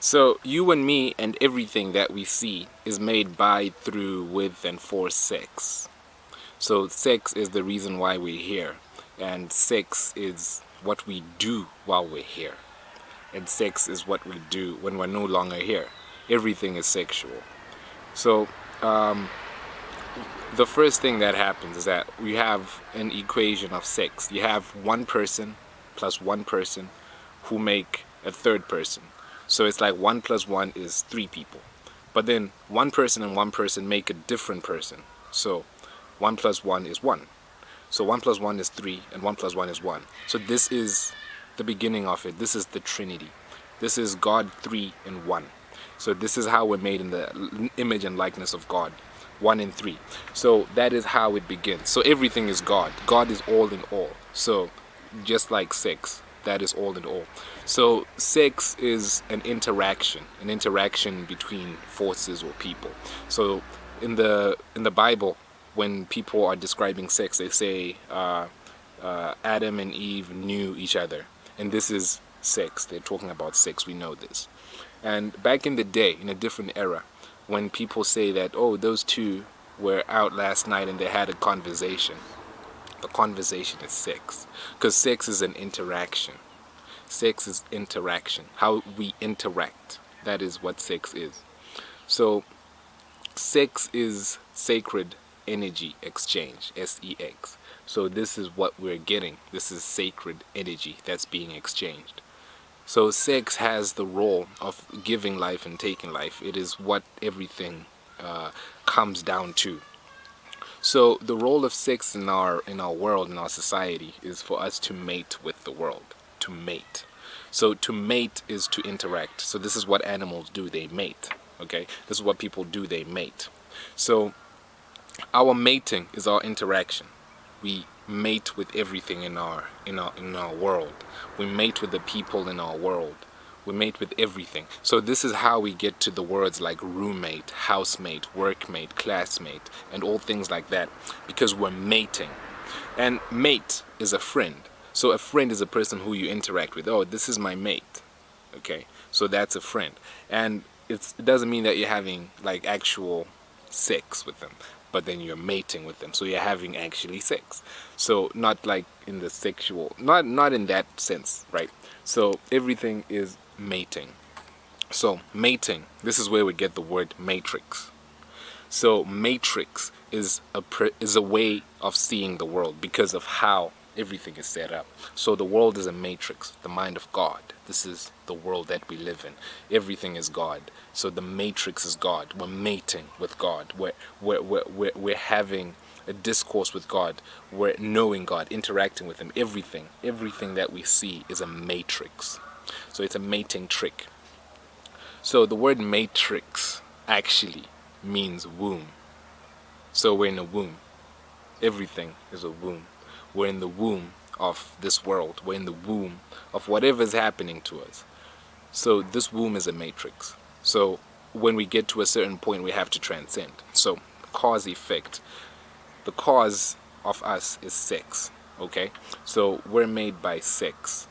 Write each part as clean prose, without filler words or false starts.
So you and me and everything that we see is made by, through, with, and for sex. So sex is the reason why we're here, and sex is what we do while we're here, and sex is what we do when we're no longer here. Everything is sexual. So the first thing that happens is that we have an equation of sex. You have one person plus one person who make a third person. So it's like 1 plus 1 is 3 people. But then one person and one person make a different person. So 1 plus 1 is 1. So 1 plus 1 is 3 and 1 plus 1 is 1. So this is the beginning of it. This is the Trinity. This is God 3 and 1. So this is how we're made in the image and likeness of God. 1 and 3. So that is how it begins. So everything is God. God is all in all. So just like sex, that is all in all. So sex is an interaction between forces or people. So in the Bible, when people are describing sex, they say Adam and Eve knew each other, and this is sex. They're talking about sex. We know this. And back in the day, in a different era, when people say that, oh, those two were out last night and they had a conversation, the conversation is sex, because sex is an interaction. Sex is interaction, how we interact. That is what sex is. So sex is sacred energy exchange, sex. So this is what we're getting. This is sacred energy that's being exchanged. So sex has the role of giving life and taking life. It is what everything comes down to. So the role of sex in our world, in our society, is for us to mate with the world. To mate. So to mate is to interact. So this is what animals do. They mate. Okay. This is what people do. They mate. So our mating is our interaction. We mate with everything in our world. We mate with the people in our world. We mate with everything. So this is how we get to the words like roommate, housemate, workmate, classmate, and all things like that, because we're mating. And mate is a friend. So a friend is a person who you interact with. Oh, this is my mate. Okay, so that's a friend. And it doesn't mean that you're having like actual sex with them, but then you're mating with them, so you're having actually sex. So not like in the sexual, not in that sense, right? So everything is mating. So mating, this is where we get the word matrix. So matrix is a way of seeing the world because of how everything is set up. So the world is a matrix, the mind of God. This is the world that we live in. Everything is God. So the matrix is God. We're mating with God. We're having a discourse with God. We're knowing God, interacting with Him. Everything that we see is a matrix. So it's a mating trick. So the word matrix actually means womb. So we're in a womb. Everything is a womb. We're in the womb of this world. We're in the womb of whatever is happening to us. So this womb is a matrix. So when we get to a certain point, we have to transcend. So cause effect. The cause of us is sex. Okay? So we're made by sex.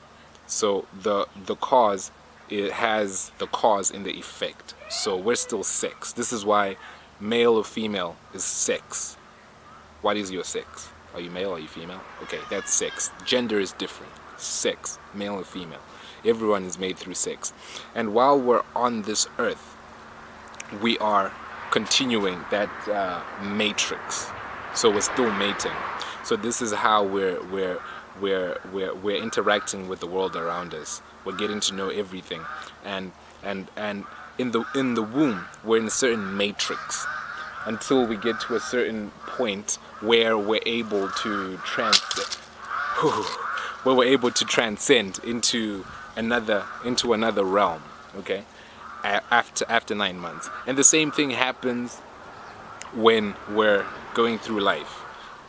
So the cause, it has the cause in the effect. So we're still sex. This is why male or female is sex. What is your sex? Are you male? Are you female? Okay, that's sex. Gender is different. Sex, male or female. Everyone is made through sex. And while we're on this earth, we are continuing that matrix. So we're still mating. So this is how we're interacting with the world around us. We're getting to know everything. And in the womb, we're in a certain matrix until we get to a certain point where we're able to transcend into another realm. Okay, after 9 months. And the same thing happens when we're going through life.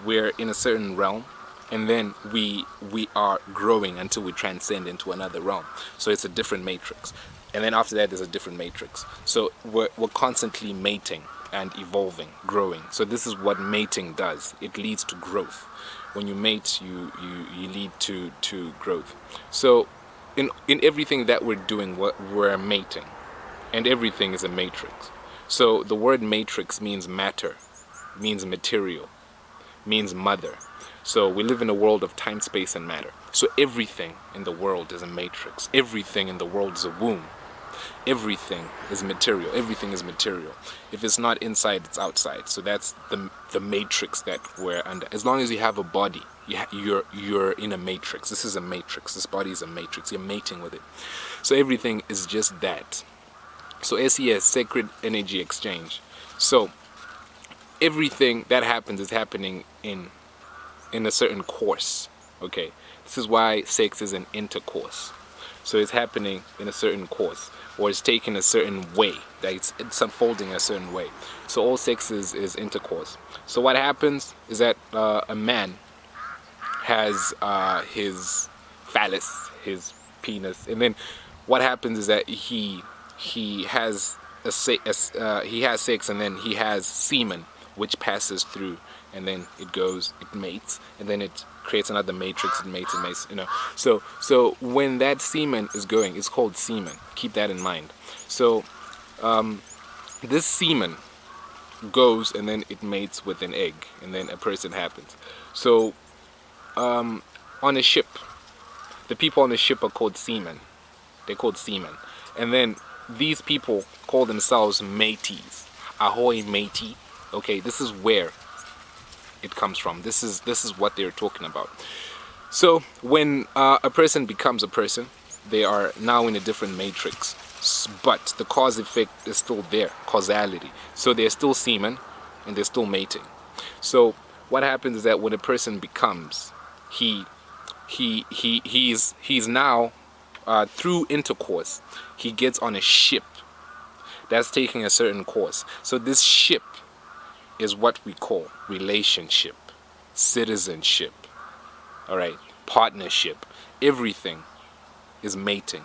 We're in a certain realm, and then we are growing until we transcend into another realm. So it's a different matrix. And then after that, there's a different matrix. So we're constantly mating and evolving, growing. So this is what mating does. It leads to growth. When you mate, you lead to growth. So in everything that we're doing, we're mating. and everything is a matrix. So the word matrix means matter, means material, means mother. So we live in a world of time, space, and matter. So everything in the world is a matrix. Everything in the world is a womb. Everything is material. Everything is material. If it's not inside, it's outside. So that's the matrix that we're under. As long as you have a body, you're in a matrix. This is a matrix. This body is a matrix. You're mating with it. So everything is just that. So SES, sacred energy exchange. So everything that happens is happening in a certain course. Okay, this is why sex is an intercourse. So it's happening in a certain course, or it's taken a certain way, that it's unfolding a certain way. So all sex is intercourse. So what happens is that a man has his phallus, his penis, and then what happens is that he has he has sex, and then he has semen, which passes through, and then it mates, and then it creates another matrix, it mates, So when that semen is going, it's called semen. Keep that in mind. So this semen goes, and then it mates with an egg, and then a person happens. So on a ship, the people on the ship are called seamen. They're called seamen. And then these people call themselves mateys. Ahoy matey. Okay, this is where it comes from. This is what they're talking about. So when a person becomes a person, they are now in a different matrix, but the cause effect is still there, causality. So they're still semen and they're still mating. So what happens is that when a person becomes, he's now through intercourse, he gets on a ship that's taking a certain course. So this ship is what we call relationship, citizenship, all right, partnership. Everything is mating.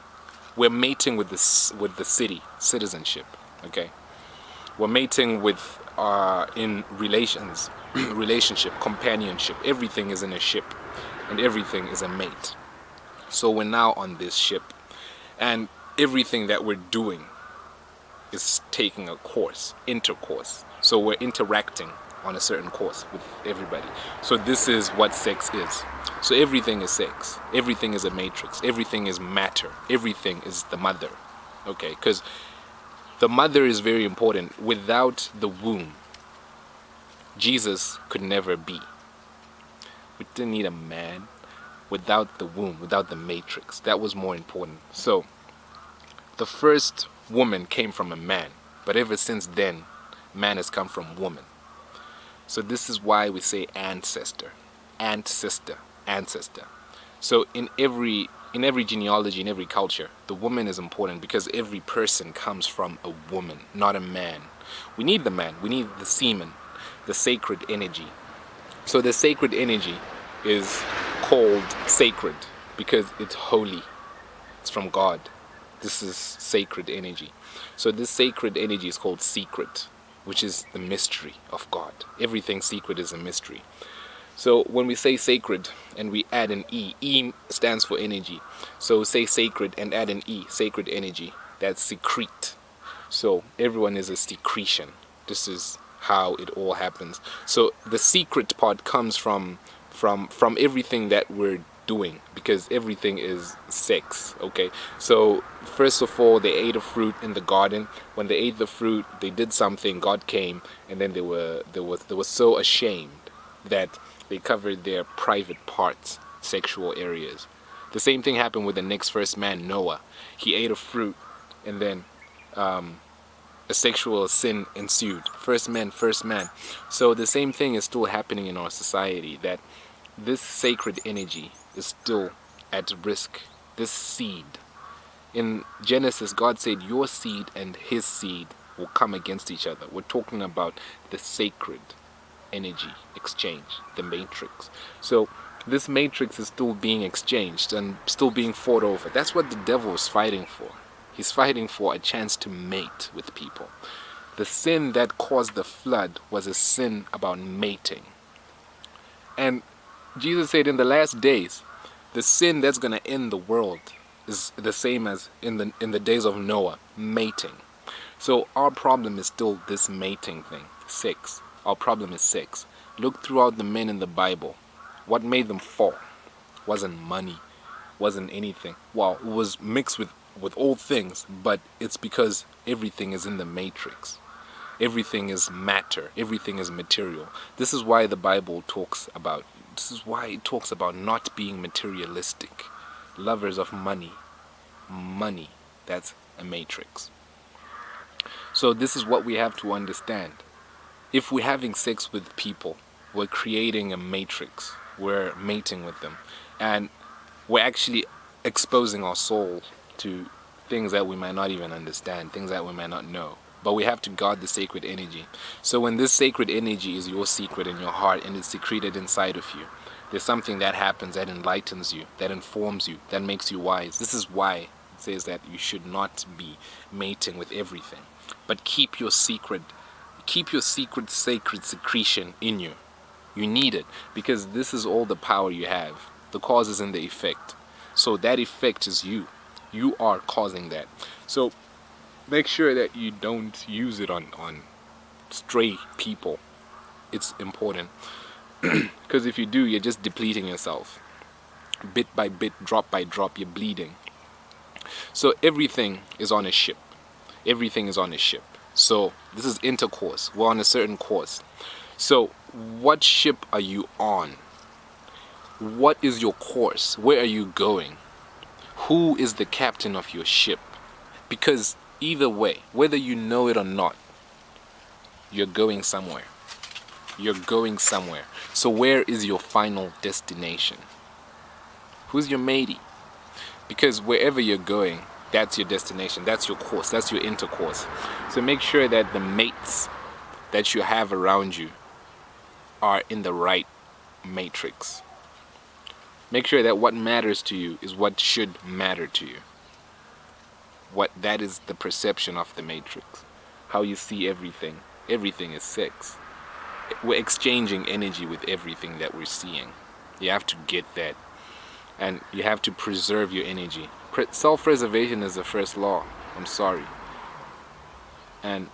We're mating with the city, citizenship. Okay, we're mating with in relations, relationship, companionship. Everything is in a ship, and everything is a mate. So we're now on this ship, and everything that we're doing is taking a course, intercourse. So we're interacting on a certain course with everybody. So this is what sex is. So everything is sex. Everything is a matrix. Everything is matter. Everything is the mother. Okay, because the mother is very important. Without the womb, Jesus could never be. We didn't need a man. Without the womb, without the matrix, that was more important. So the first woman came from a man, but ever since then, man has come from woman. So this is why we say ancestor, ancestor. So in every genealogy, in every culture, the woman is important because every person comes from a woman, not a man. We need the man, we need the semen, the sacred energy. So the sacred energy is called sacred because it's holy. It's from God. This is sacred energy. So this sacred energy is called secret, which is the mystery of God. Everything secret is a mystery. So when we say sacred and we add an E stands for energy. So say sacred and add an E, sacred energy. That's secrete. So everyone is a secretion. This is how it all happens. So the secret part comes from everything that we're doing, because everything is sex. Okay, so first of all, they ate a fruit in the garden. When they ate the fruit, they did something. God came, and then they were so ashamed that they covered their private parts, sexual areas. The same thing happened with the next first man, Noah. He ate a fruit, and then a sexual sin ensued. First man. So the same thing is still happening in our society, that this sacred energy is still at risk. This seed. In Genesis, God said your seed and his seed will come against each other. We're talking about the sacred energy exchange, the matrix. So this matrix is still being exchanged and still being fought over. That's what the devil is fighting for. He's fighting for a chance to mate with people. The sin that caused the flood was a sin about mating. And Jesus said in the last days, the sin that's going to end the world is the same as in the days of Noah, mating. So our problem is still this mating thing, sex. Our problem is sex. Look throughout the men in the Bible. What made them fall? Wasn't money, wasn't anything. Well, it was mixed with all things, but it's because everything is in the matrix. Everything is matter. Everything is material. This is why the Bible talks about, this is why it talks about not being materialistic. Lovers of money. Money. That's a matrix. So this is what we have to understand. If we're having sex with people, we're creating a matrix. We're mating with them. And we're actually exposing our soul to things that we might not even understand, things that we might not know. But we have to guard the sacred energy. So when this sacred energy is your secret in your heart and it's secreted inside of you, there's something that happens that enlightens you, that informs you, that makes you wise. This is why it says that you should not be mating with everything. But keep your secret sacred secretion in you. You need it, because this is all the power you have. The cause is in the effect. So that effect is you. You are causing that. So make sure that you don't use it on stray people. It's important. Because if you do, you're just depleting yourself. Bit by bit, drop by drop, you're bleeding. So everything is on a ship. Everything is on a ship. So this is intercourse. We're on a certain course. So what ship are you on? What is your course? Where are you going? Who is the captain of your ship? Because either way, whether you know it or not, you're going somewhere. You're going somewhere. So where is your final destination? Who's your matey? Because wherever you're going, that's your destination, that's your course, that's your intercourse. So make sure that the mates that you have around you are in the right matrix. Make sure that what matters to you is what should matter to you. That is the perception of the matrix. How you see everything. Everything is sex. We're exchanging energy with everything that we're seeing. You have to get that. And you have to preserve your energy. Self-preservation is the first law. I'm sorry. And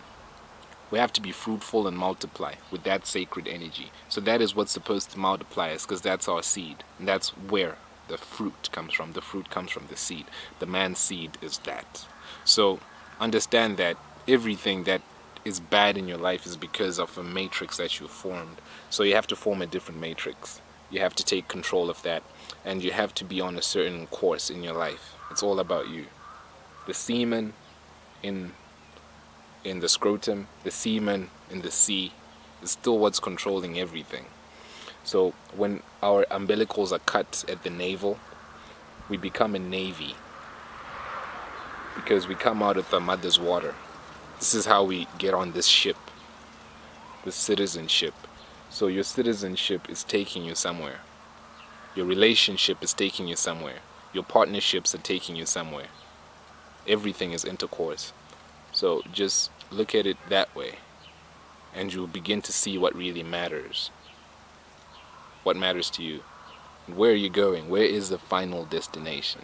we have to be fruitful and multiply with that sacred energy. So that is what's supposed to multiply us, because that's our seed. And that's where the fruit comes from. The fruit comes from the seed. The man's seed is that. So understand that everything that is bad in your life is because of a matrix that you formed. So you have to form a different matrix. You have to take control of that. And you have to be on a certain course in your life. It's all about you. The semen in the scrotum, the semen in the sea is still what's controlling everything. So when our umbilicals are cut at the navel, we become a navy, because we come out of the mother's water. This is how we get on this ship, the citizenship. So your citizenship is taking you somewhere. Your relationship is taking you somewhere. Your partnerships are taking you somewhere. Everything is intercourse. So just look at it that way, and you'll begin to see what really matters. What matters to you. Where are you going? Where is the final destination?